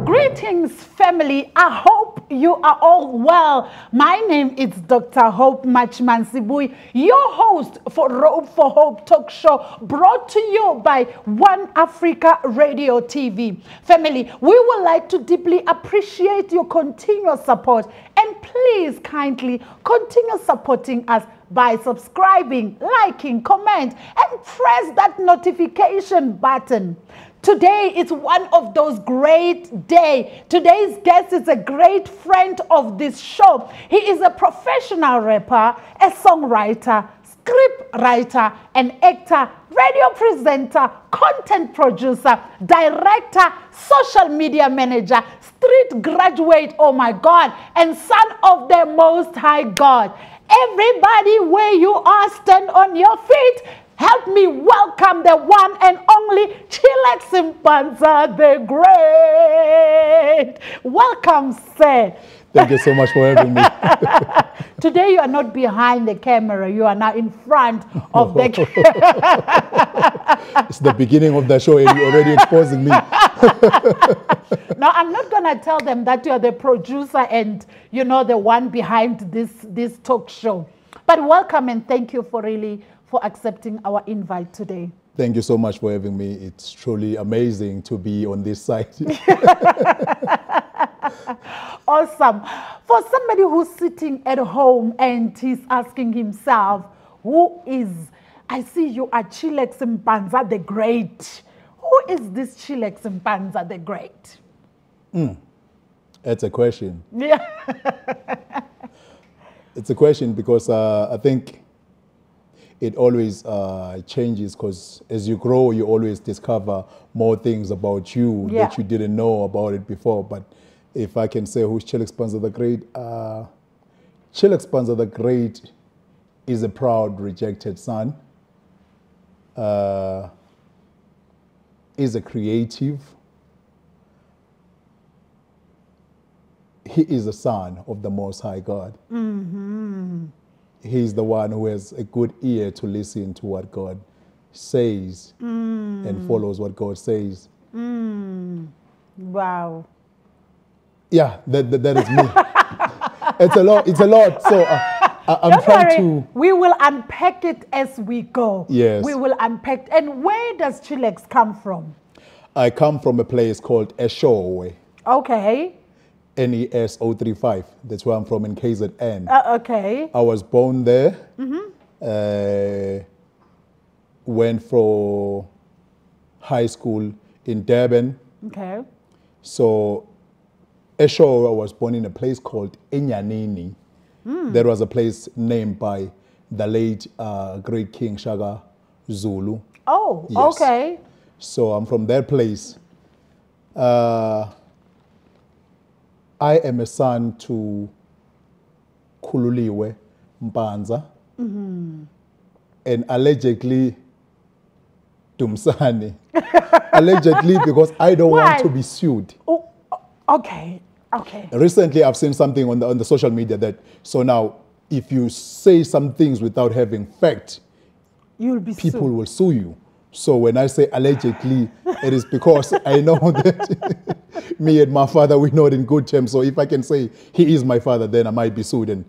Greetings, family. I hope you are all well. My name is Dr. Hope Sibuyi, your host for Rope for Hope talk show, brought to you by One Africa Radio TV. Family, we would like to deeply appreciate your continuous support, and please kindly continue supporting us by subscribing, liking, comment, and press that notification button. Today is one of those great days. Today's guest is a great friend of this show. He is a professional rapper, a songwriter, script writer, and actor, radio presenter, content producer, director, social media manager, street graduate, oh my God, and son of the Most High God. Everybody where you are, stand on your feet. Help me welcome the one and only Chealex Mpanza the Great. Welcome, sir. Thank you so much for having me. Today you are not behind the camera. You are now in front of the camera. It's the beginning of the show and you're already exposing me. No, I'm not going to tell them that you are the producer and, you know, the one behind this talk show. But welcome and thank you for accepting our invite today. Thank you so much for having me. It's truly amazing to be on this site. Awesome. For somebody who's sitting at home and he's asking himself, who is, I see you are Chealex Mpanza the Great. Who is this Chealex Mpanza the Great? That's a question. Yeah. It's a question because I think it always changes, because as you grow, you always discover more things about you that you didn't know about it before. But if I can say who's Chealex Mpanza the Great, Chealex Mpanza the Great is a proud, rejected son. Is a creative. He is a son of the Most High God. Mm-hmm. He's the one who has a good ear to listen to what God says and follows what God says. Wow. Yeah, that is me. It's a lot. It's a lot. So I'm trying to. We will unpack it as we go. Yes. We will unpack. And where does Chealex come from? I come from a place called Eshowe. Okay. NES035. That's where I'm from, in KZN. Okay. I was born there. Went for high school in Durban. Okay. So, Eshowe, I was born in a place called Enyanini. That was a place named by the late great King Shaka Zulu. Oh, yes. Okay. So I'm from that place. I am a son to Khululiwe Mpanza and allegedly Dumsani. Allegedly, because I don't want to be sued. Oh, okay. Okay. Recently, I've seen something on the social media that, so now, if you say some things without having fact, people will sue you. So when I say allegedly, it is because I know that me and my father, we know it in good terms. So if I can say he is my father, then I might be sued, and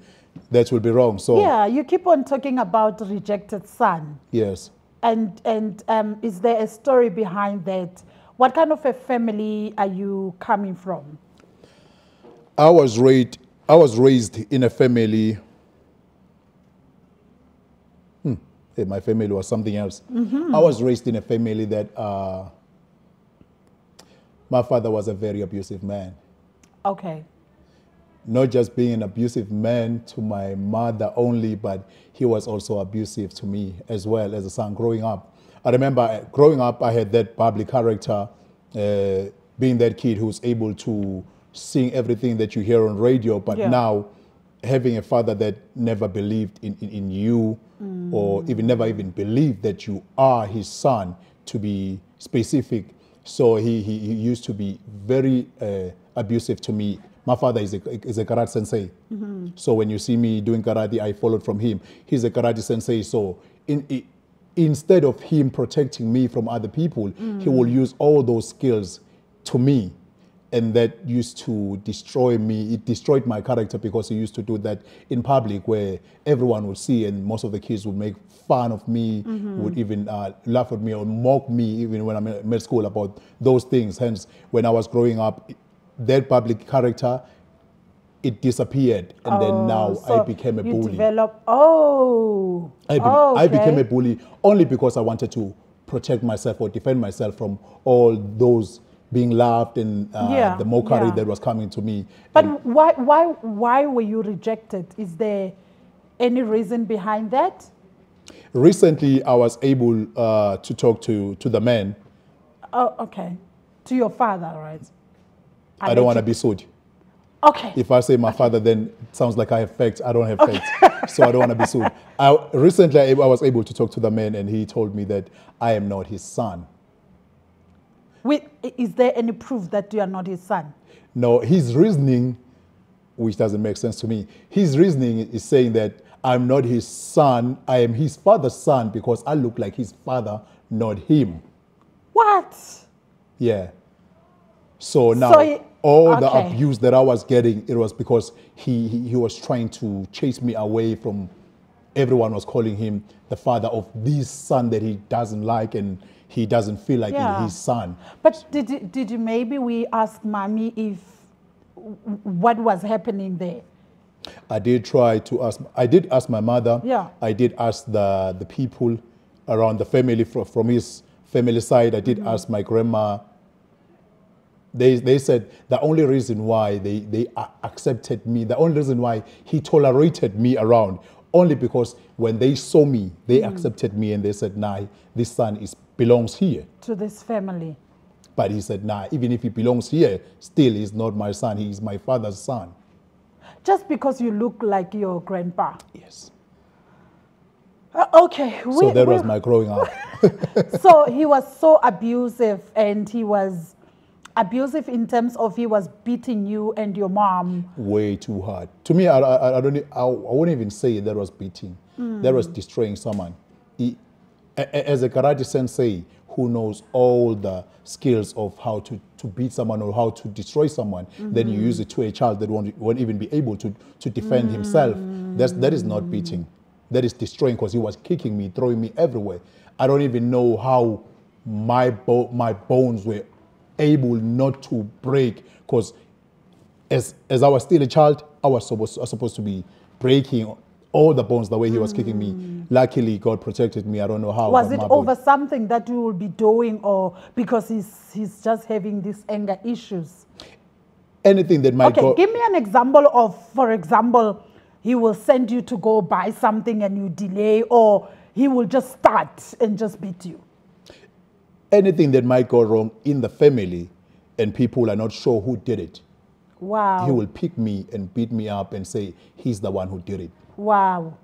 that will be wrong. So yeah, you keep on talking about rejected son. Yes. And is there a story behind that? What kind of a family are you coming from? I was raised in a family. My family was something else. I was raised in a family that my father was a very abusive man. Okay. Not just being an abusive man to my mother only, but he was also abusive to me as well as a son growing up. I remember growing up, I had that bubbly character, being that kid who's able to sing everything that you hear on radio, but now having a father that never believed in you, or never even believed that you are his son, to be specific. So he used to be very abusive to me My father is a karate sensei. So when you see me doing karate, I followed from him. He's a karate sensei. So instead of him protecting me from other people, he will use all those skills to me. And that used to destroy me. It destroyed my character because he used to do that in public where everyone would see, and most of the kids would make fun of me, would even laugh at me or mock me even when I'm in school about those things. Hence, when I was growing up, that public character, it disappeared. And then now so I became a bully. I became a bully only because I wanted to protect myself or defend myself from all those being laughed and the mockery that was coming to me. But why were you rejected? Is there any reason behind that? Recently, I was able to talk to the man. Oh, okay. To your father, right? I don't want to be sued. Okay. If I say my father, then it sounds like I have facts. I don't have facts, so I don't want to be sued. Recently, I was able to talk to the man, and he told me that I am not his son. Is there any proof that you are not his son? No, his reasoning, which doesn't make sense to me, his reasoning is saying that I'm not his son, I am his father's son because I look like his father, not him. What? Yeah. So now, all the abuse that I was getting, it was because he was trying to chase me away from, everyone was calling him the father of this son that he doesn't like and he doesn't feel like his son. But did you maybe we ask mommy if what was happening there? I did try to ask. I did ask my mother. Yeah. I did ask the people around the family from his family side. I did ask my grandma. They said the only reason why they accepted me, the only reason why he tolerated me around, only because when they saw me, they accepted me and they said, nah, this son belongs here. To this family. But he said, nah, even if he belongs here, still he's not my son, he is my father's son. Just because you look like your grandpa? Yes. Okay. So that was my growing up. So he was so abusive, and he was abusive in terms of he was beating you and your mom. Way too hard. To me, I wouldn't even say that was beating. That was destroying someone. As a karate sensei who knows all the skills of how to beat someone or how to destroy someone, then you use it to a child that won't even be able to defend himself. That is not beating. That is destroying because he was kicking me, throwing me everywhere. I don't even know how my bones were able not to break, because as I was still a child, I was supposed to be breaking all the bones the way he was kicking me. Luckily, God protected me. I don't know how. Was it over something that you will be doing, or because he's just having these anger issues? Anything that might go. Okay, give me an example of, for example, he will send you to go buy something and you delay, or he will just start and just beat you. Anything that might go wrong in the family and people are not sure who did it. Wow. He will pick me and beat me up and say he's the one who did it. Wow.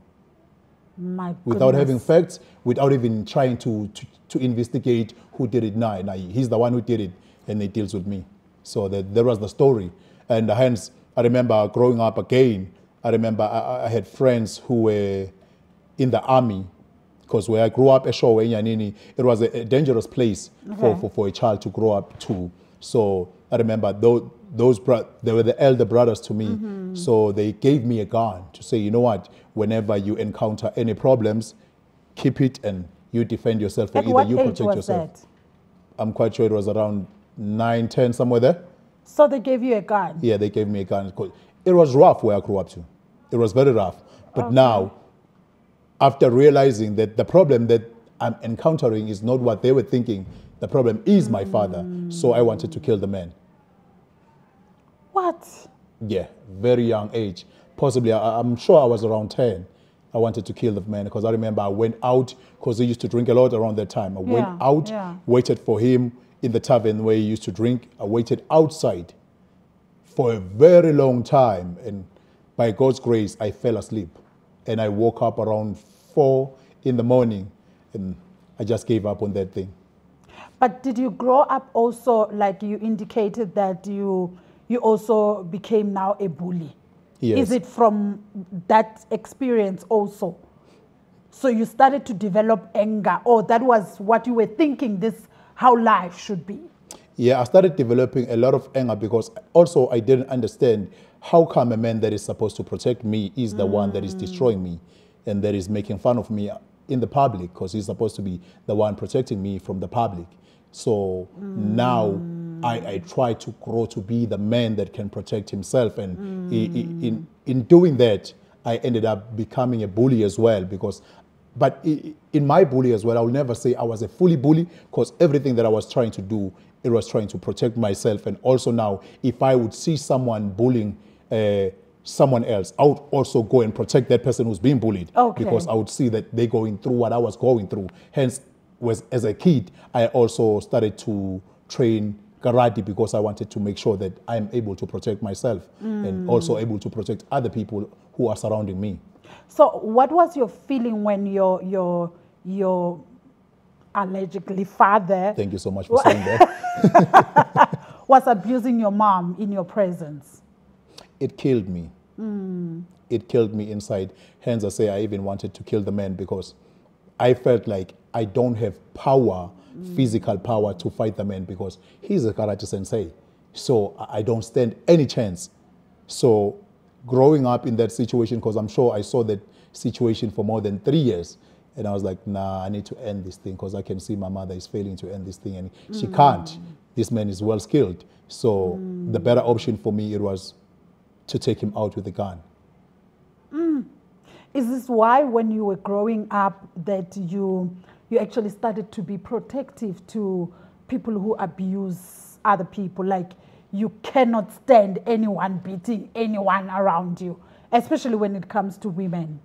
My goodness. Without having facts, without even trying to investigate who did it. Nah, he's the one who did it, and he deals with me. So there was the story. And hence, I remember growing up again, I remember I had friends who were in the army, because where I grew up, Eshowe, Nyanini, it was a dangerous place for a child to grow up to. So I remember they were the elder brothers to me. So they gave me a gun to say, you know what, whenever you encounter any problems, keep it and you defend yourself, or either you protect yourself. That? I'm quite sure it was around 9, 10, somewhere there. So they gave you a gun? Yeah, they gave me a gun. It was rough where I grew up to. It was very rough. But now, after realizing that the problem that I'm encountering is not what they were thinking, the problem is my father. So I wanted to kill the man. What? Yeah, very young age. Possibly, I'm sure I was around 10. I wanted to kill the man because I remember I went out, because he used to drink a lot around that time. I went out, waited for him in the tavern where he used to drink. I waited outside for a very long time. And by God's grace, I fell asleep. And I woke up around 4 in the morning, and I just gave up on that thing. But did you grow up also, like you indicated that you you also became now a bully. Yes. Is it from that experience also? So you started to develop anger, or that was what you were thinking, this how life should be? Yeah, I started developing a lot of anger because also I didn't understand how come a man that is supposed to protect me is the one that is destroying me and that is making fun of me in the public, because he's supposed to be the one protecting me from the public. So now I try to grow to be the man that can protect himself, and in doing that, I ended up becoming a bully as well. But in my bully as well, I will never say I was a fully bully, because everything that I was trying to do, it was trying to protect myself. And also now, if I would see someone bullying someone else, I would also go and protect that person who's being bullied, because I would see that they're going through what I was going through. Hence, as a kid, I also started to train karate because I wanted to make sure that I'm able to protect myself and also able to protect other people who are surrounding me. So what was your feeling when your allegedly father... Thank you so much for saying that. was abusing your mom in your presence? It killed me. It killed me inside. Hence, I say I even wanted to kill the man, because I felt like I don't have power, physical power, to fight the man, because he's a karate sensei. So I don't stand any chance. So growing up in that situation, because I'm sure I saw that situation for more than 3 years, and I was like, nah, I need to end this thing, because I can see my mother is failing to end this thing, and she can't. This man is well skilled. So the better option for me, it was to take him out with a gun. Is this why when you were growing up that you actually started to be protective to people who abuse other people? Like, you cannot stand anyone beating anyone around you, especially when it comes to women.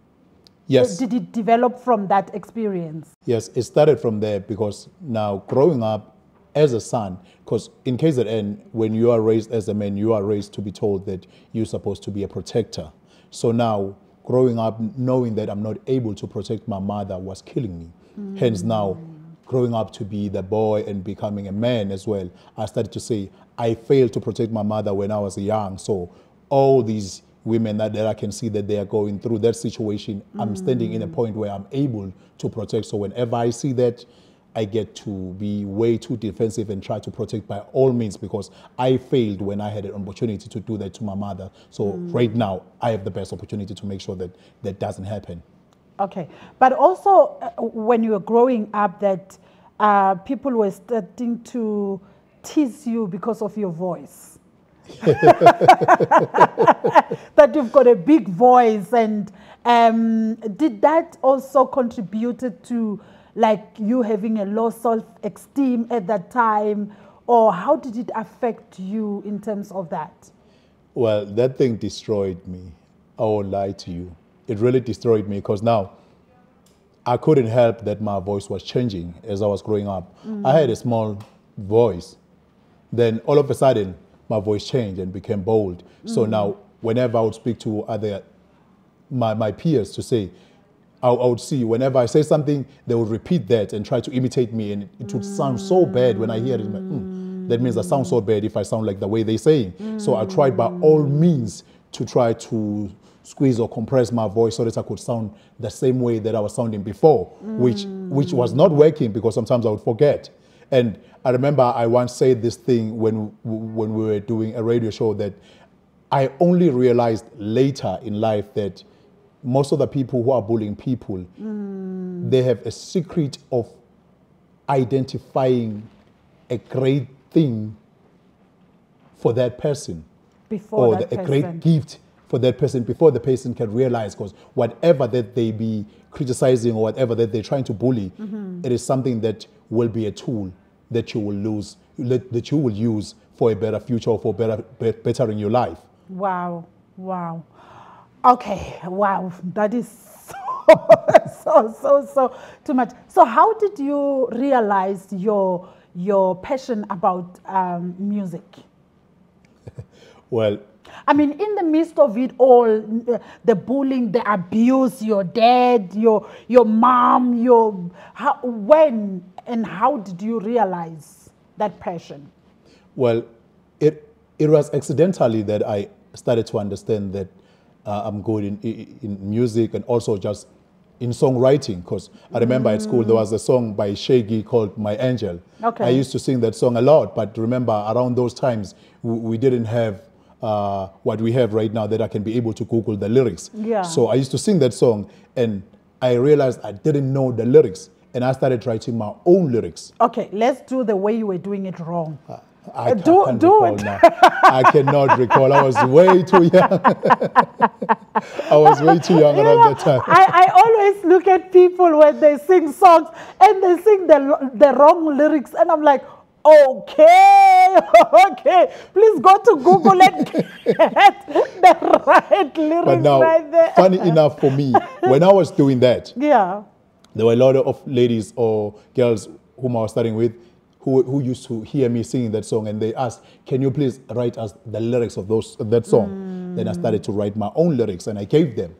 Yes. Did it develop from that experience? Yes, it started from there, because now growing up as a son, because in KZN, when you are raised as a man, you are raised to be told that you're supposed to be a protector. So now, growing up, knowing that I'm not able to protect my mother was killing me. Hence now, growing up to be the boy and becoming a man as well, I started to say, I failed to protect my mother when I was young. So all these women that I can see that they are going through that situation, I'm standing in a point where I'm able to protect. So whenever I see that, I get to be way too defensive and try to protect by all means, because I failed when I had an opportunity to do that to my mother. So right now, I have the best opportunity to make sure that that doesn't happen. Okay. But also, when you were growing up, that people were starting to tease you because of your voice. That you've got a big voice. And did that also contributed to like you having a low self-esteem at that time, or how did it affect you in terms of that? Well, that thing destroyed me. I won't lie to you. It really destroyed me, because now I couldn't help that my voice was changing as I was growing up. I had a small voice. Then all of a sudden, my voice changed and became bold. So now whenever I would speak to my peers to say, I would see whenever I say something, they would repeat that and try to imitate me, and it would sound so bad when I hear it. Like, that means I sound so bad if I sound like the way they're saying. So I tried by all means to try to squeeze or compress my voice so that I could sound the same way that I was sounding before, which was not working, because sometimes I would forget. And I remember I once said this thing when we were doing a radio show, that I only realized later in life that most of the people who are bullying people, they have a secret of identifying a great thing for that person, before or a great gift for that person before the person can realize, because whatever that they be criticizing or whatever that they're trying to bully, it is something that will be a tool that you will use for a better future, or for bettering your life. Wow, wow. Okay, wow, that is so too much. So how did you realize your passion about music? Well, I mean, in the midst of it all, the bullying, the abuse, your dad, your mom, when and how did you realize that passion? Well, it It was accidentally that I started to understand that I'm good in music and also just in songwriting, because I remember at school there was a song by Shaggy called My Angel. Okay. I used to sing that song a lot, but remember around those times we didn't have what we have right now, that I can be able to Google the lyrics. Yeah. So I used to sing that song and I realized I didn't know the lyrics, and I started writing my own lyrics. Okay, let's do the way you were doing it wrong. I can't recall now. I cannot recall. I was way too young. I was way too young around that time. I always look at people when they sing songs and they sing the wrong lyrics, and I'm like, okay, okay, please go to Google and get the right lyrics But now, right there. funny enough for me, when I was doing that, Yeah. there were a lot of ladies or girls whom I was studying with who used to hear me singing that song, and they asked, can you please write us the lyrics of that song? Then I started to write my own lyrics, and I gave them.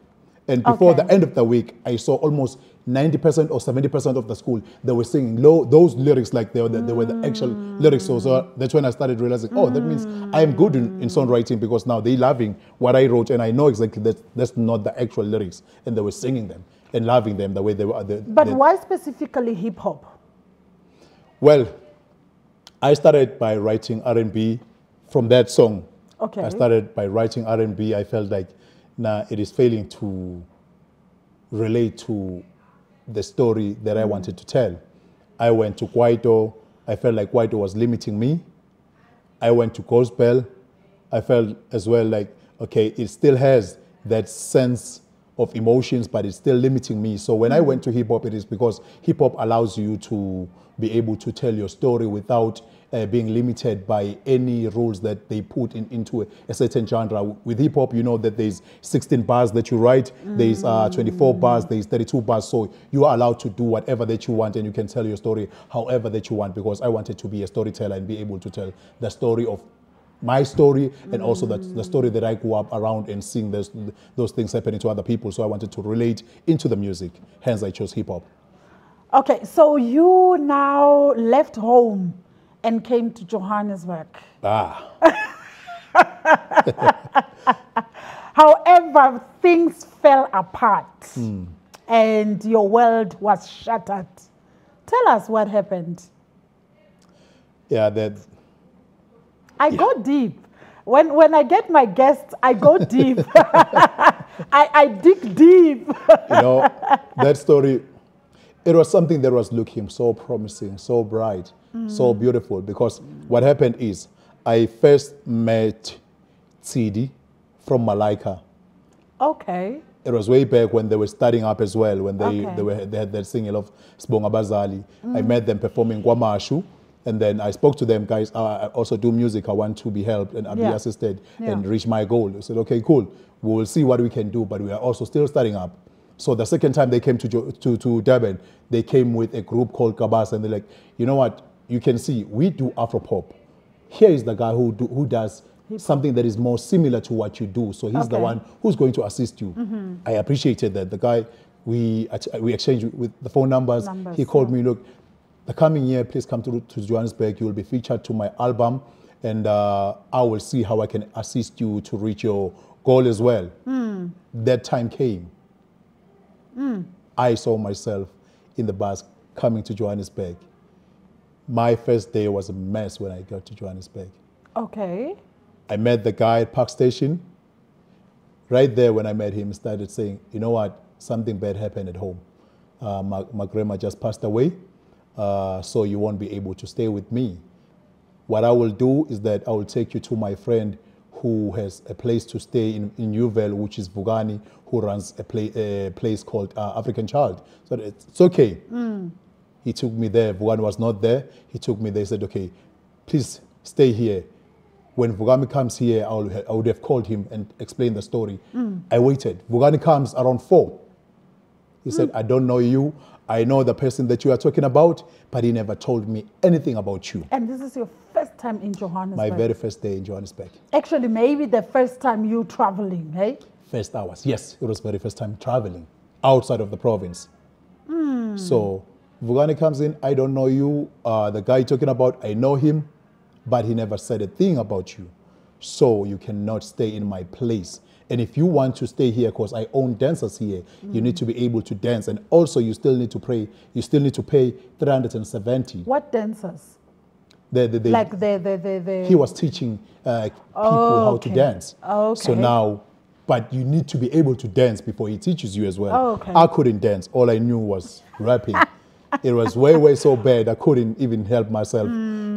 And before the end of the week, I saw almost 90% or 70% of the school, they were singing those lyrics like they were the actual lyrics. So that's when I started realizing, oh, that means I am good in songwriting, because now they're loving what I wrote, and I know exactly that's not the actual lyrics. And they were singing them and loving them the way they were. But why specifically hip-hop? Well, I started by writing R&B from that song. Okay. I started by writing R&B. I felt like, nah, it is failing to relate to the story that I wanted to tell. I went to Kwaito. I felt like Kwaito was limiting me. I went to gospel. I felt as well like, okay, it still has that sense of emotions, but it's still limiting me. So when I went to hip hop, it is because hip hop allows you to be able to tell your story without being limited by any rules that they put into a certain genre. With hip hop, you know that there's 16 bars that you write, there's 24 bars, there's 32 bars. So you are allowed to do whatever that you want, and you can tell your story however that you want, because I wanted to be a storyteller and be able to tell the story of my story, and also the story that I grew up around and seeing those things happening to other people. So I wanted to relate into the music, hence I chose hip hop. Okay, so you now left home and came to Johannesburg. However, things fell apart and your world was shattered. Tell us what happened. Yeah, I go deep. When I get my guests, I go deep. I dig deep. You know, that story, it was something that was looking so promising, so bright, so beautiful, because what happened is I first met Tsidi from Malaika. Okay. It was way back when they were starting up as well, when they had that single of Sibonga Bazali. I met them performing Kwamashu, and then I spoke to them, guys, I also do music, I want to be helped and be assisted and reach my goal. I said, okay, cool, we will see what we can do, but we are also still starting up. So the second time they came to Durban, they came with a group called Kabas, and they're like, you know what, you can see, we do Afropop. Here is the guy who does something that is more similar to what you do. So he's the one who's going to assist you. I appreciated that. The guy, we exchanged with the phone numbers. He called me, look, the coming year, please come to Johannesburg. You will be featured to my album, and I will see how I can assist you to reach your goal as well. That time came. I saw myself in the bus coming to Johannesburg. My first day was a mess when I got to Johannesburg. Okay. I met the guy at Park Station. Right there when I met him, started saying, you know what, something bad happened at home. My grandma just passed away, so you won't be able to stay with me. What I will do is that I will take you to my friend who has a place to stay in Newville, which is Vugani, who runs a place called African Child. So it's okay. He took me there. Vugani was not there. He took me there. He said, okay, please stay here. When Vugani comes here, I would have called him and explained the story. I waited. Vugani comes around 4. He said, I don't know you. I know the person that you are talking about, but he never told me anything about you. And this is your first time in Johannesburg? My very first day in Johannesburg. Actually, maybe the first time you traveling, hey? First hours, yes. It was very first time traveling outside of the province. So Vugani comes in, I don't know you. The guy you're talking about, I know him, but he never said a thing about you. So you cannot stay in my place. And if you want to stay here, because I own dancers here, you need to be able to dance. And also you still need to pay, 370. What dancers? He was teaching people how to dance. Okay. So now, but you need to be able to dance before he teaches you as well. Okay. I couldn't dance. All I knew was rapping. It was way so bad. I couldn't even help myself.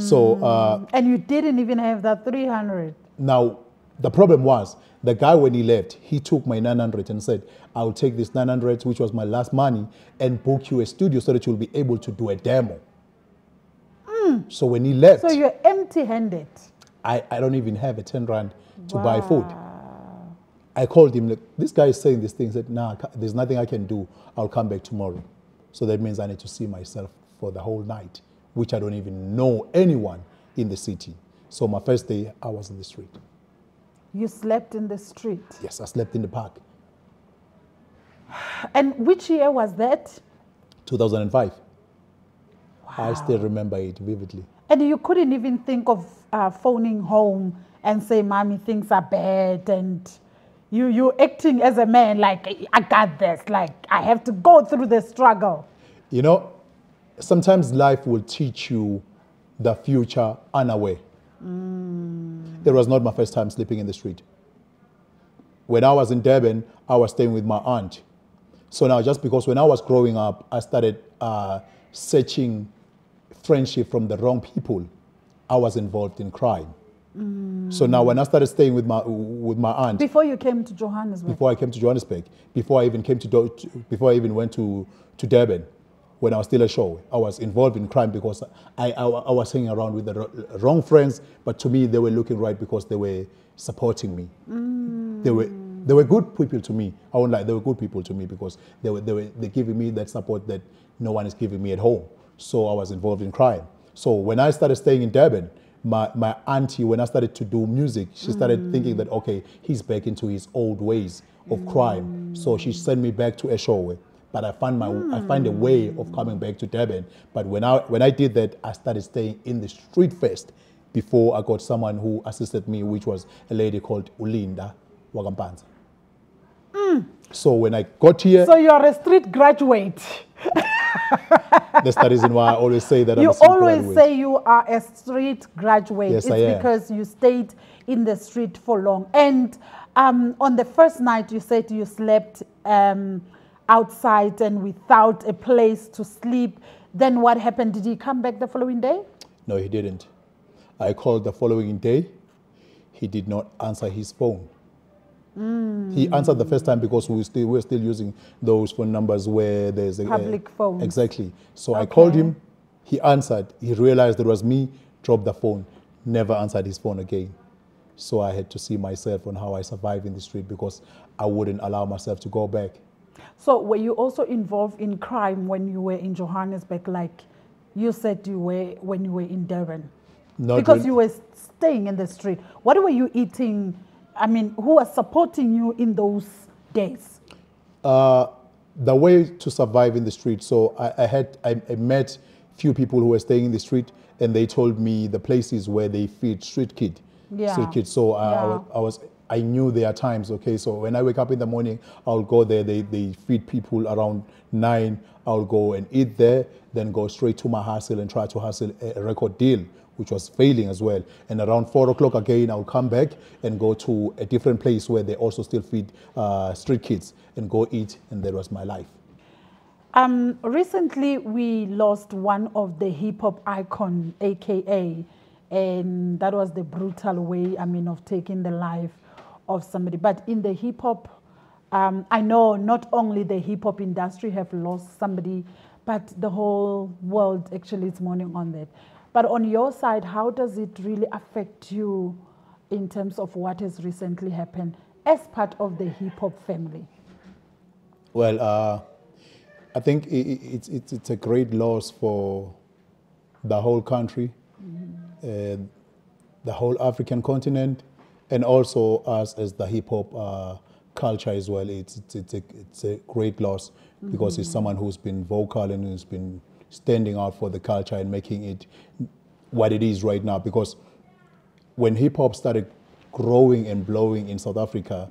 So and you didn't even have that 300. Now, the problem was, the guy, when he left, he took my 900 and said, I'll take this 900, which was my last money, and book you a studio so that you'll be able to do a demo. So when he left... So you're empty-handed. I don't even have a 10 rand to buy food. I called him, like, this guy is saying this thing. He said, nah, there's nothing I can do. I'll come back tomorrow. So that means I need to see myself for the whole night, which I don't even know anyone in the city. So my first day, I was in the street. You slept in the street? Yes, I slept in the park. And which year was that? 2005. Wow. I still remember it vividly. And you couldn't even think of phoning home and say, Mommy, things are bad, and you acting as a man like, I got this, like I have to go through the struggle. You know, sometimes life will teach you the future unaware. It was not my first time sleeping in the street. When I was in Durban, I was staying with my aunt. So now, just because when I was growing up, I started searching friendship from the wrong people, I was involved in crime. So now when I started staying with my aunt. Before you came to Johannesburg? Before I came to Johannesburg, before I even went to Durban, when I was still a show, I was involved in crime because I was hanging around with the wrong friends, but to me they were looking right because they were supporting me. They were good people to me. I won't lie, they were good people to me because they're giving me that support that no one is giving me at home. So I was involved in crime. So when I started staying in Durban, my auntie, when I started to do music, she started thinking that, okay, he's back into his old ways of crime. So she sent me back to Eshowe. But I find a way of coming back to Durban. But when I did that, I started staying in the street first before I got someone who assisted me, which was a lady called Ulinda Mpanza. So when I got here... So you're a street graduate. That's the reason why I always say that I'm a street graduate. You always say you are a street graduate. Yes, it's because you stayed in the street for long. And on the first night, you said you slept outside and without a place to sleep. Then what happened? Did he come back the following day? No, he didn't. I called the following day. He did not answer his phone. He answered the first time because we're still using those phone numbers where there's a public phone. Exactly. So I called him. He answered. He realized it was me. Dropped the phone. Never answered his phone again. So I had to see myself on how I survive in the street because I wouldn't allow myself to go back. So were you also involved in crime when you were in Johannesburg, like you said you were when you were in Durban? Not because really. You were staying in the street. What were you eating? I mean, who was supporting you in those days? The way to survive in the street. So I met few people who were staying in the street, and they told me the places where they feed street kids. So I knew there are times. Okay, so when I wake up in the morning, I'll go there. They feed people around 9. I'll go and eat there, then go straight to my hustle and try to hustle a record deal, which was failing as well. And around 4 o'clock again, I'll come back and go to a different place where they also still feed street kids and go eat, and that was my life. Recently, we lost one of the hip-hop icon, AKA, and that was the brutal way, of taking the life of somebody. But in the hip-hop, I know not only the hip-hop industry have lost somebody, but the whole world actually is mourning on that. But on your side, how does it really affect you in terms of what has recently happened as part of the hip-hop family? Well, I think it's a great loss for the whole country, the whole African continent, and also us as the hip-hop culture as well. It's a great loss because he's someone who's been vocal and who's been standing out for the culture and making it what it is right now. Because when hip-hop started growing and blowing in South Africa,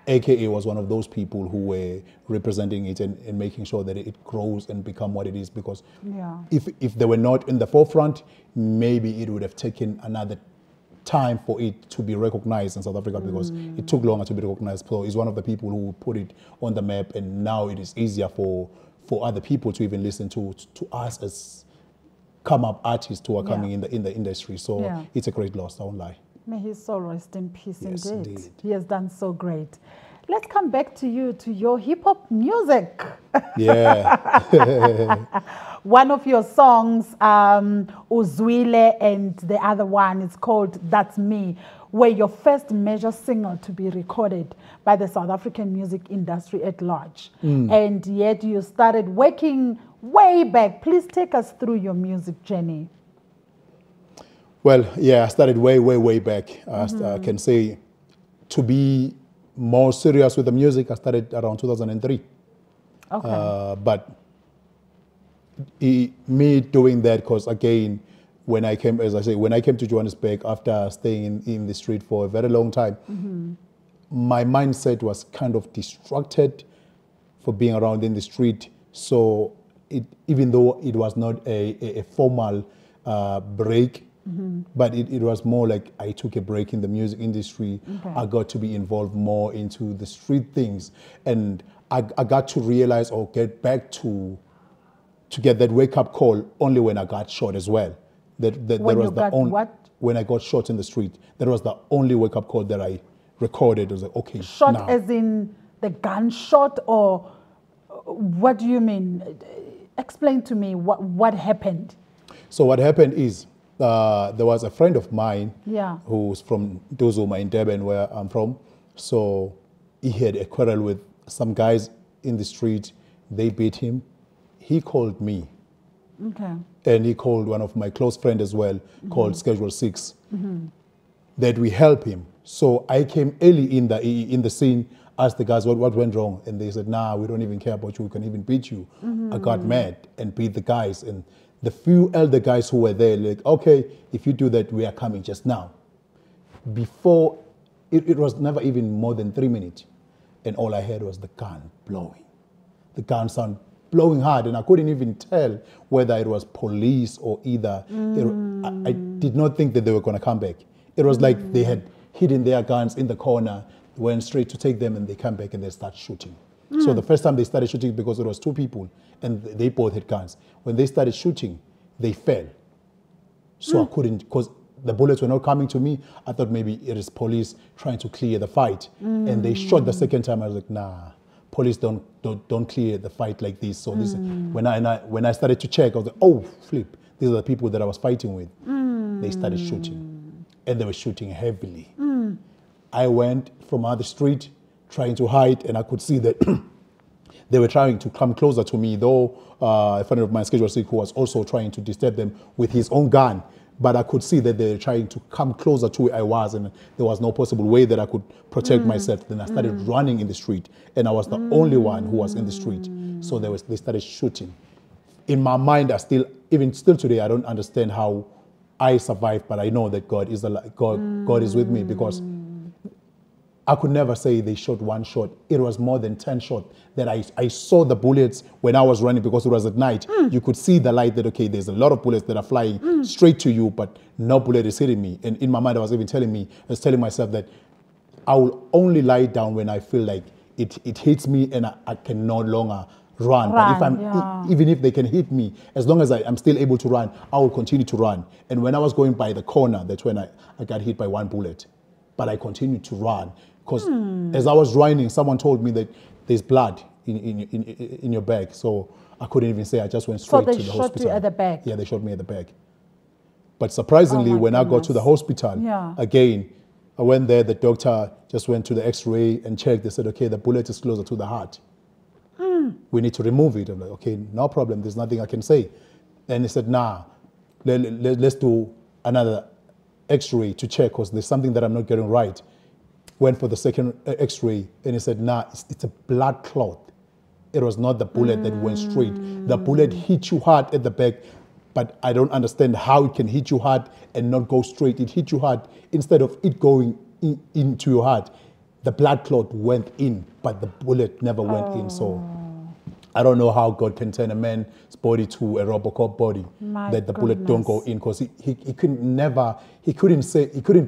AKA was one of those people who were representing it and making sure that it grows and become what it is. Because if they were not in the forefront, maybe it would have taken another time for it to be recognized in South Africa, because it took longer to be recognized. So he's one of the people who put it on the map, and now it is easier for other people to even listen to us as come-up artists who are coming in the industry. So it's a great loss, I won't lie. May his soul rest in peace. Yes, indeed. He has done so great. Let's come back to you, to your hip-hop music. Yeah. One of your songs, Uzwile, and the other one is called That's Me, were your first major single to be recorded by the South African music industry at large. And yet you started working way back. Please take us through your music journey. Well, yeah, I started way back. I can say, to be more serious with the music, I started around 2003. Okay. But me doing that, because again, when I came, as I say, when I came to Johannesburg after staying in the street for a very long time, my mindset was kind of distracted for being around in the street. So even though it was not a formal break, but it was more like I took a break in the music industry. I got to be involved more into the street things, and I got to realize or get back to get that wake-up call only when I got shot as well. When I got shot in the street, that was the only wake-up call that I recorded. It was like, okay, shot now. As in the gunshot, or what do you mean? Explain to me what happened. So what happened is, there was a friend of mine who's from Dozuma in Durban, where I'm from. So he had a quarrel with some guys in the street. They beat him. He called me. Okay. And he called one of my close friends as well, called Schedule 6, that we help him. So I came early in the scene, asked the guys what went wrong, and they said, nah, we don't even care about you, we can even beat you. I got mad and beat the guys, and the few elder guys who were there, like, okay, if you do that, we are coming just now. Before, it was never even more than 3 minutes, and all I heard was the gun blowing. The gun sound blowing hard, and I couldn't even tell whether it was police or either. I did not think that they were going to come back. It was like they had hidden their guns in the corner, went straight to take them, and they come back and they start shooting. So the first time they started shooting, because it was 2 people and they both had guns, when they started shooting, they fell. So I couldn't, because the bullets were not coming to me. I thought maybe it is police trying to clear the fight. And they shot the second time. I was like, nah, police don't clear the fight like this. So this, when I started to check, I was like, oh, flip. These are the people that I was fighting with. They started shooting, and they were shooting heavily. I went from other street, trying to hide, and I could see that they were trying to come closer to me, though a friend of mine, Schedule 6, who was also trying to disturb them with his own gun. But I could see that they were trying to come closer to where I was, and there was no possible way that I could protect myself. Then I started running in the street, and I was the only one who was in the street. So they started shooting. In my mind, even still today, I don't understand how I survived, but I know that God is with me, because I could never say they shot 1 shot. It was more than 10 shots that I saw the bullets when I was running, because it was at night. You could see the light that, okay, there's a lot of bullets that are flying straight to you, but no bullet is hitting me. And in my mind, I was telling myself that I will only lie down when I feel like it hits me and I can no longer run. But even if they can hit me, as long as I'm still able to run, I will continue to run. And when I was going by the corner, that's when I got hit by 1 bullet. But I continued to run. Because as I was running, someone told me that there's blood in your back. So I couldn't even say. I just went straight to the hospital. So they shot you at the back? Yeah, they shot me at the back. But surprisingly, when I got to the hospital, again, I went there. The doctor just went to the x-ray and checked. They said, okay, the bullet is closer to the heart. We need to remove it. I'm like, okay, no problem. There's nothing I can say. And he said, nah, let's do another x-ray to check, because there's something that I'm not getting right. Went for the second x-ray, and he said, nah, it's a blood clot. It was not the bullet that went straight. The bullet hit you hard at the back, but I don't understand how it can hit you hard and not go straight. It hit you hard. Instead of it going into your heart, the blood clot went in, but the bullet never went in. So I don't know how God can turn a man's body to a Robocop body, that the bullet don't go in, because he couldn't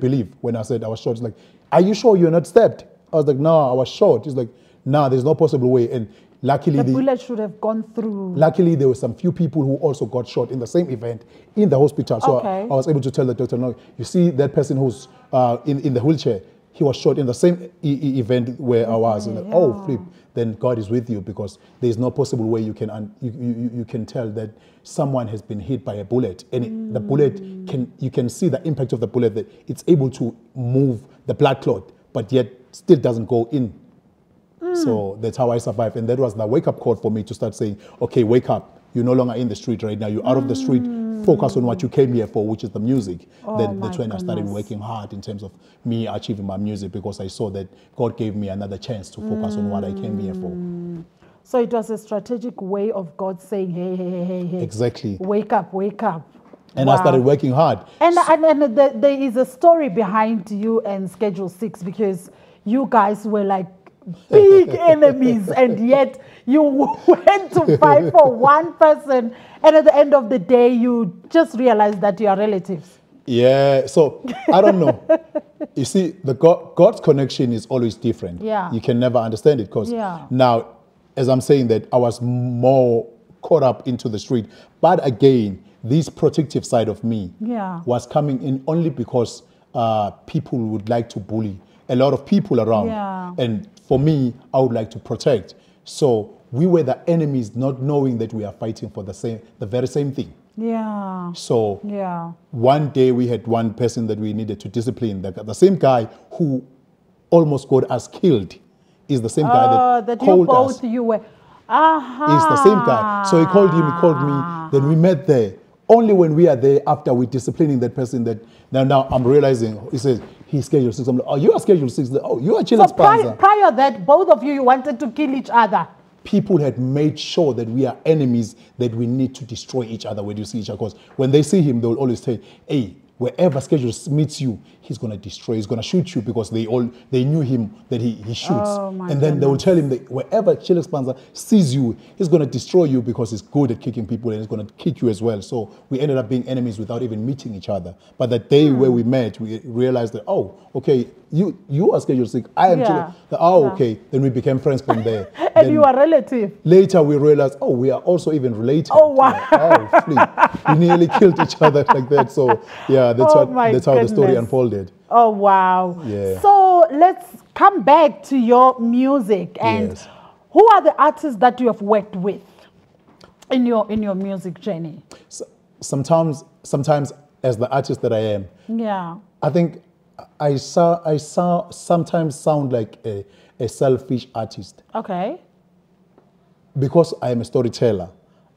believe when I said I was shot. He's like, are you sure you're not stabbed? I was like, no, I was shot. He's like, no, there's no possible way. And luckily, the bullet should have gone through. Luckily, there were some few people who also got shot in the same event in the hospital. So I was able to tell the doctor, no, you see that person who's in the wheelchair, he was shot in the same event where I was. And like, oh, flip, then God is with you, because there's no possible way you can tell that someone has been hit by a bullet. And the bullet, you can see the impact of the bullet, that it's able to move the blood clot, but yet still doesn't go in. So that's how I survived. And that was the wake-up call for me to start saying, okay, wake up. You're no longer in the street right now. You're out of the street. Focus on what you came here for, which is the music. That's when I started working hard in terms of me achieving my music, because I saw that God gave me another chance to focus on what I came here for. So it was a strategic way of God saying, hey. Exactly. Wake up, wake up. And I started working hard. And there is a story behind you and Schedule 6, because you guys were like big enemies, and yet you went to fight for one person, and at the end of the day, you just realized that you are relatives. Yeah, so I don't know. You see, God's connection is always different. Yeah. You can never understand it, because now, as I'm saying that, I was more caught up into the street. But again, this protective side of me was coming in only because people would like to bully a lot of people around. And for me, I would like to protect. So we were the enemies, not knowing that we are fighting for the very same thing. So one day we had one person that we needed to discipline. The same guy who almost got us killed is the same guy that called us. You were. Is the same guy. So he called him, he called me. Then we met there. Only when we are there, after we disciplining that person, that now I'm realizing, he says, he's Schedule 6. I'm like, oh, you are Schedule 6. Oh, you are Chealex Mpanza. So prior that, both of you wanted to kill each other. People had made sure that we are enemies, that we need to destroy each other when you see each other. Because when they see him, they will always say, hey, wherever Schedule meets you, he's going to destroy, he's going to shoot you, because they knew him that he shoots. And then they will tell him that wherever Chealex Mpanza sees you, he's going to destroy you, because he's good at kicking people and he's going to kick you as well. So we ended up being enemies without even meeting each other. But the day where we met, we realized that, oh, okay, you are Schedule 6, I am Chealex. Okay, then we became friends from there. And then you are relative. Later we realized, oh, we are also even related. Oh, wow. We nearly killed each other like that. So yeah, that's how the story unfolded. Oh, wow. Yeah. So let's come back to your music. And who are the artists that you have worked with in your music journey? So, sometimes as the artist that I am, I think I sometimes sound like a selfish artist. Okay. Because I am a storyteller,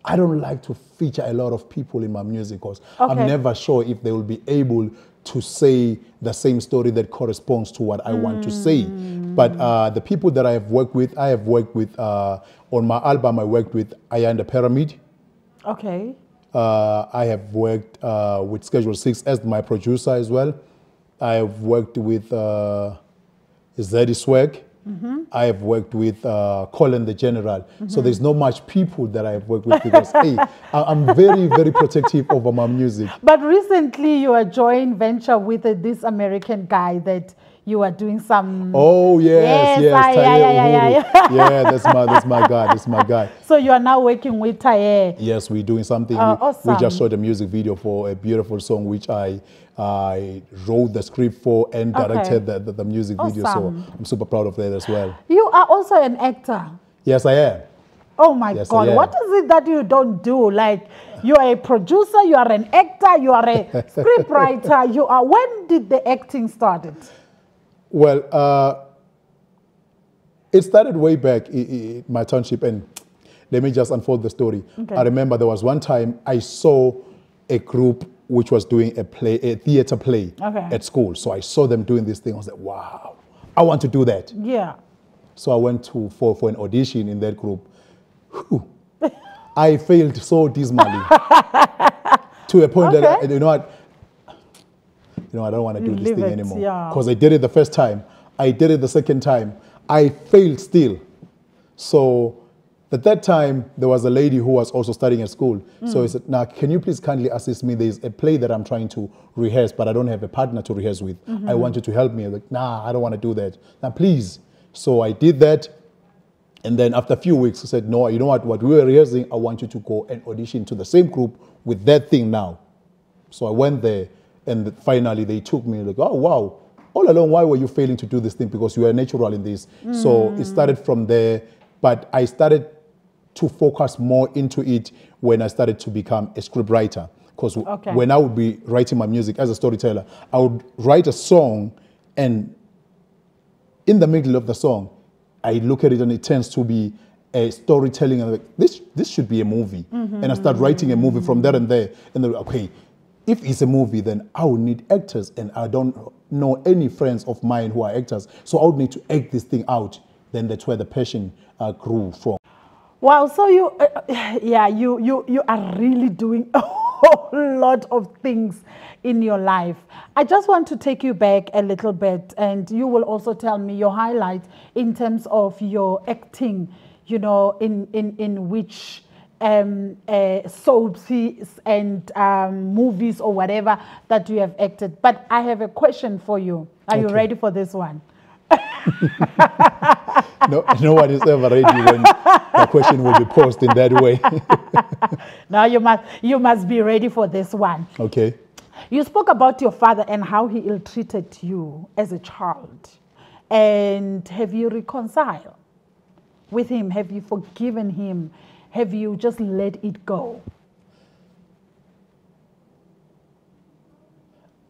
I don't like to feature a lot of people in my music, because I'm never sure if they will be able to say the same story that corresponds to what I want to say. But the people that I have worked with on my album, I worked with Ayanda Pyramid. Okay. I have worked with Schedule 6 as my producer as well. I have worked with Zeddy Swag. I have worked with Colin the General. So there's not much people that I have worked with, because hey, I'm very, very protective over my music. But recently you are joint venture with this American guy that you are doing some... Oh, yes. Yeah, that's my guy. So you are now working with Taye. Yes, we're doing something. We just shot a music video for a beautiful song, which I wrote the script for and directed the music video. So I'm super proud of that as well. You are also an actor. Yes, I am. Oh my God, what is it that you don't do? Like, you are a producer, you are an actor, you are a scriptwriter. When did the acting started? Well, it started way back in my township, and let me just unfold the story. I remember there was one time I saw a group which was doing a theater play at school. So I saw them doing this thing. I was like, wow, I want to do that. Yeah. So I went for an audition in that group. I failed so dismally. To a point that, you know what, I don't want to do this thing anymore. Because I did it the first time. I did it the second time. I failed still. So at that time, there was a lady who was also studying at school. So he said, now, can you please kindly assist me? There's a play that I'm trying to rehearse, but I don't have a partner to rehearse with. I want you to help me. I was like, nah, I don't want to do that. Now, please. So I did that. And then after a few weeks, I said, no, you know what we were rehearsing, I want you to go and audition to the same group with that thing now. So I went there, and finally they took me, like, oh, wow. All along, why were you failing to do this thing? Because you are natural in this. So it started from there, but I started to focus more into it when I started to become a script writer. Because when I would be writing my music as a storyteller, I would write a song, and in the middle of the song, I look at it and it tends to be a storytelling. And I'm like, this should be a movie. And I start writing a movie from there and there. And then, okay, if it's a movie, then I would need actors, and I don't know any friends of mine who are actors. So I would need to act this thing out. Then that's where the passion grew from. Wow, so you are really doing a whole lot of things in your life. I just want to take you back a little bit, and you will also tell me your highlight in terms of your acting, you know, in which soaps and movies or whatever that you have acted. But I have a question for you. Are you ready for this one? No one is ever ready when the question will be posed in that way. Now you must be ready for this one. Okay. You spoke about your father and how he ill-treated you as a child. And have you reconciled with him? Have you forgiven him? Have you just let it go?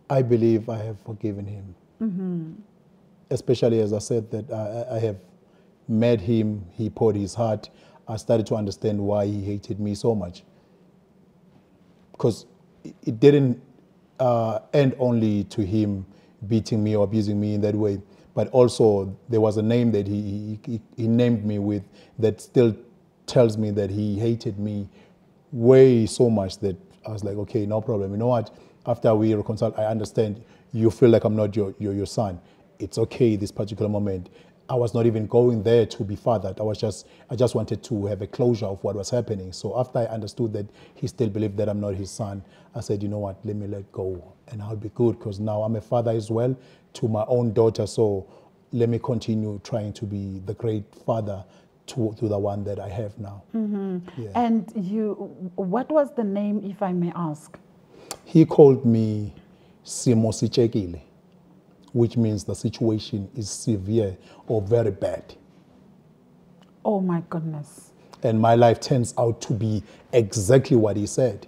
I believe I have forgiven him. Especially as I said that I have met him, he poured his heart. I started to understand why he hated me so much. Because it didn't end only to him beating me or abusing me in that way, but also there was a name that he named me with that still tells me that he hated me way so much that I was like, okay, no problem. You know what? After we reconciled, I understand you feel like I'm not your son. It's okay, this particular moment. I was not even going there to be fathered. I just wanted to have a closure of what was happening. So after I understood that he still believed that I'm not his son, I said, you know what, let me let go and I'll be good, because now I'm a father as well to my own daughter. So let me continue trying to be the great father to the one that I have now. Yeah. And what was the name, if I may ask? He called me Simo Sichekile, which means the situation is severe or very bad. Oh my goodness. And my life turns out to be exactly what he said.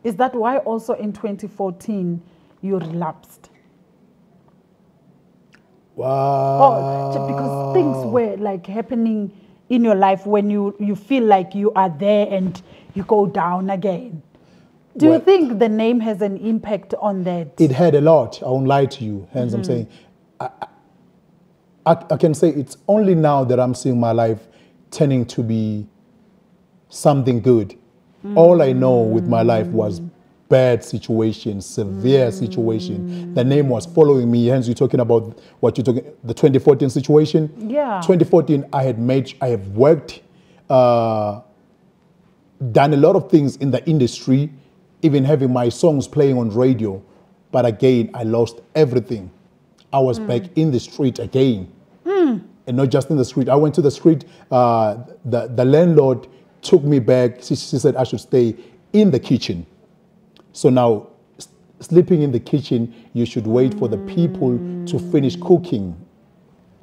Is that why also in 2014 you relapsed? Wow. Oh, because things were like happening in your life when you feel like you are there and you go down again. Do you think the name has an impact on that? It had a lot. I won't lie to you. Hence, I'm saying, I can say it's only now that I'm seeing my life turning to be something good. All I know with my life was bad situation, severe situation. The name was following me. Hence, you're talking about what you're talking, the 2014 situation. Yeah. 2014, I have worked, done a lot of things in the industry, even having my songs playing on radio. But again, I lost everything. I was back in the street again. And not just in the street. I went to the street. The landlord took me back. She said I should stay in the kitchen. So now, sleeping in the kitchen, you should wait for the people to finish cooking,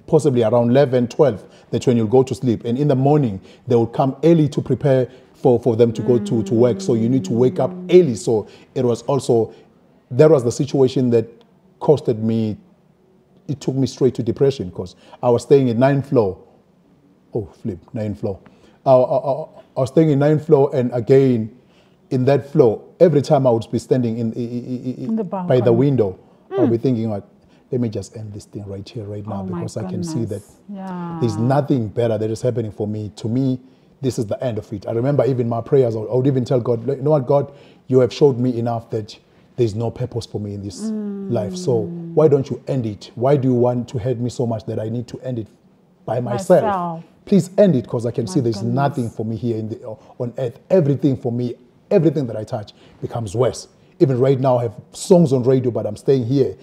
possibly around 11, 12. That's when you'll go to sleep. And in the morning, they will come early to prepare for them to go to work. So you need to wake up early. So it was also, that was the situation that costed me, it took me straight to depression, because I was staying in 9th floor. Oh, flip, 9th floor. I was staying in 9th floor, and again, in that floor, every time I would be standing in the by the window, I'll be thinking like, let me just end this thing right here, right now, because I can see that there's nothing better that is happening for me. To me, this is the end of it. I remember even my prayers, I would even tell God, you know what, God, you have showed me enough that there's no purpose for me in this life. So why don't you end it? Why do you want to hate me so much that I need to end it by myself? Please end it, because I can see there's nothing for me here on earth. Everything for me, everything that I touch becomes worse. Even right now, I have songs on radio, but I'm staying here.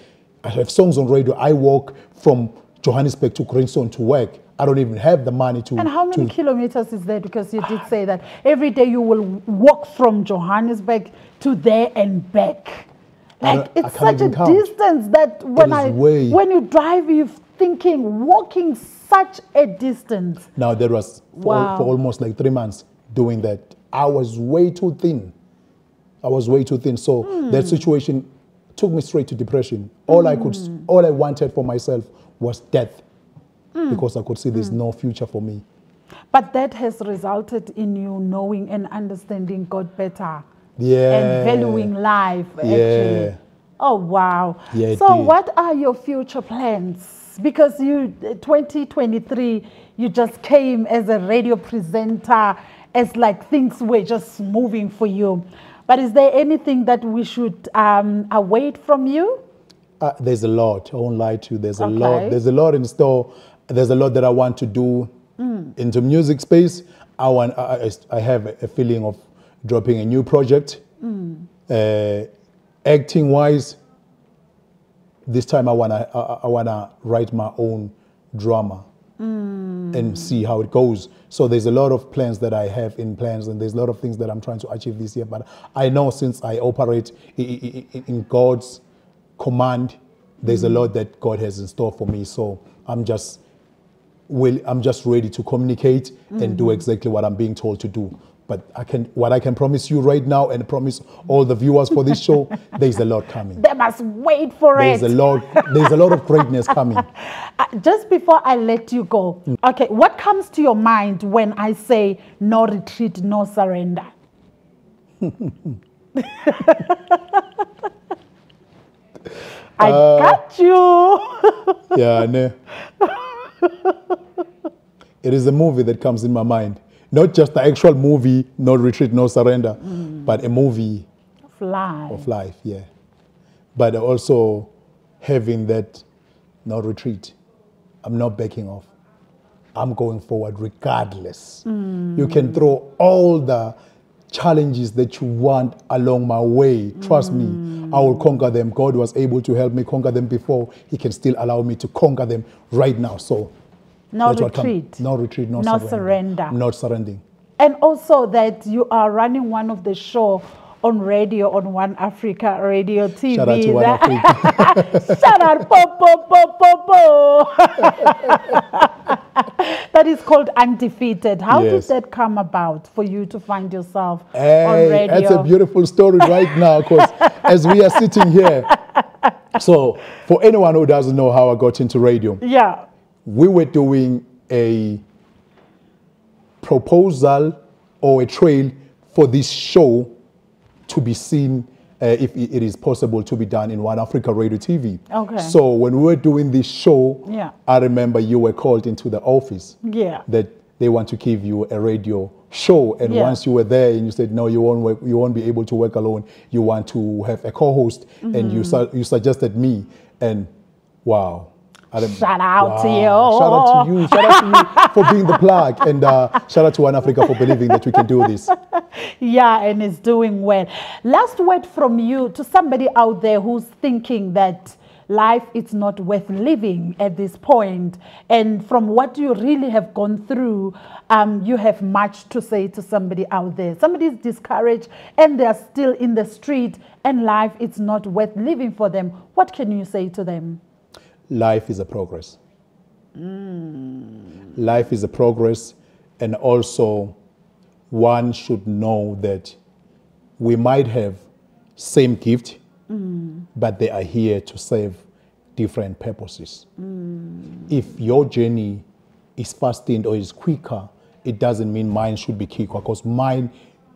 I have songs on radio. I walk from Johannesburg to Greenstone to work. I don't even have the money to... And how many kilometers is that? Because you did say that every day you will walk from Johannesburg to there and back. Like, it's such a distance that when you drive, you're thinking, walking such a distance. Now, there was, for almost like 3 months doing that, I was way too thin. I was way too thin. So that situation took me straight to depression. All I wanted for myself was death, because I could see there's no future for me. But that has resulted in you knowing and understanding God better. Yeah. And valuing life, actually. Oh, wow. Yeah, so what are your future plans? Because 2023, you just came as a radio presenter, as like things were just moving for you. But is there anything that we should await from you? There's a lot. I won't lie to you. There's a lot. There's a lot in store. There's a lot that I want to do into music space. I have a feeling of dropping a new project. Acting wise, this time I wanna write my own drama and see how it goes. So there's a lot of plans that I have in plans, and there's a lot of things that I'm trying to achieve this year. But I know, since I operate in God's command, there's a lot that God has in store for me. So I'm just ready to communicate and do exactly what I'm being told to do. But what I can promise you right now, and promise all the viewers for this show, there's a lot coming. They must wait for it. There's a lot of greatness coming. Just before I let you go, okay, what comes to your mind when I say no retreat, no surrender? I got you. Yeah, no. It is a movie that comes in my mind. Not just the actual movie, No Retreat, No Surrender, but a movie of life, yeah. But also having that no retreat. I'm not backing off. I'm going forward regardless. You can throw all the challenges that you want along my way. Trust me, I will conquer them. God was able to help me conquer them before. He can still allow me to conquer them right now. So no retreat. No retreat, no surrender. I'm not surrendering. And also that you are running one of the show on radio, on One Africa Radio TV. Shout out to One Africa. Shout out, po. That is called Undefeated. How did that come about for you to find yourself on radio? That's a beautiful story right now, because as we are sitting here, so for anyone who doesn't know how I got into radio, we were doing a proposal or a trail for this show to be seen, if it is possible, to be done in One Africa Radio TV. Okay. So when we were doing this show, I remember you were called into the office. That they want to give you a radio show, and once you were there, and you said no, you won't be able to work alone. You want to have a co-host, and you suggested me, and wow. Shout out to you. Shout out to you. Shout out to you for being the plug. And shout out to One Africa for believing that we can do this. Yeah, and it's doing well. Last word from you to somebody out there who's thinking that life is not worth living at this point. And from what you really have gone through, you have much to say to somebody out there. Somebody is discouraged and they're still in the street and life is not worth living for them. What can you say to them? Life is a progress. Life is a progress, and also one should know that we might have same gift, but they are here to serve different purposes. If your journey is faster or is quicker, it doesn't mean mine should be quicker, because mine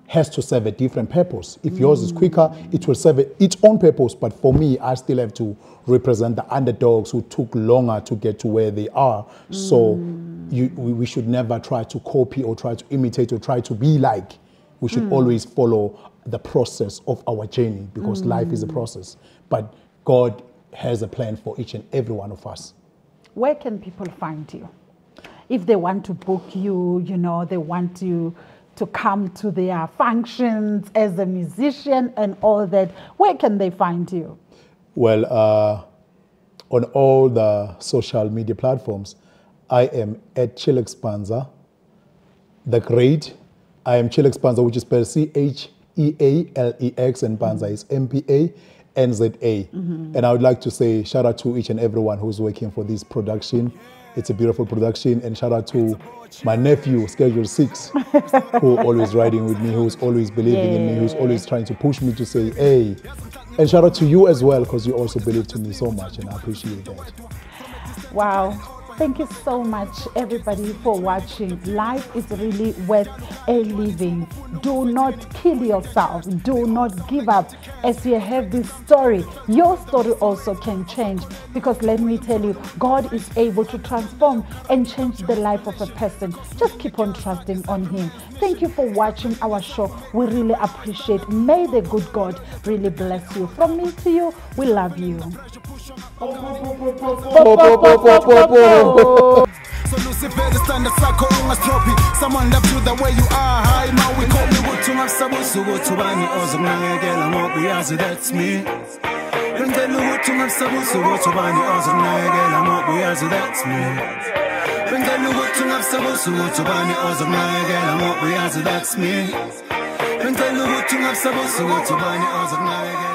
has to serve a different purpose. If yours is quicker, it will serve its own purpose. But for me, I still have to represent the underdogs who took longer to get to where they are. So we should never try to copy or try to imitate or try to be like. We should always follow the process of our journey, because life is a process. But God has a plan for each and every one of us. Where can people find you? If they want to book you, you know, they want you to come to their functions as a musician and all that, where can they find you? Well, on all the social media platforms, I am at Chealex Mpanza, the Great. I am Chealex Mpanza, which is spelled Chealex, and Mpanza is Mpanza. And I would like to say shout out to each and everyone who's working for this production. It's a beautiful production, and shout out to my nephew, Schedule 6, who always riding with me, who's always believing in me, who's always trying to push me to say, hey. And shout out to you as well, because you also believe to me so much, and I appreciate that. Wow. Thank you so much, everybody, for watching. Life is really worth a living. Do not kill yourself. Do not give up. As you have this story, your story also can change, because let me tell you, God is able to transform and change the life of a person. Just keep on trusting on Him. Thank you for watching our show. We really appreciate. May the good God really bless you. From me to you, we love you. So Lucifer, the standard sako ungastropi. Someone left you the way you are. Hi, now we call me what to have sabusu to bani ozumnayegela mobiyazi, that's me. Bengelu what to have sabusu to bani ozumnayegela mobiyazi, that's me. Bengelu what to have sabusu to bani ozumnayegela mobiyazi, that's me. Bengelu what to have sabusu to bani ozumnayegela.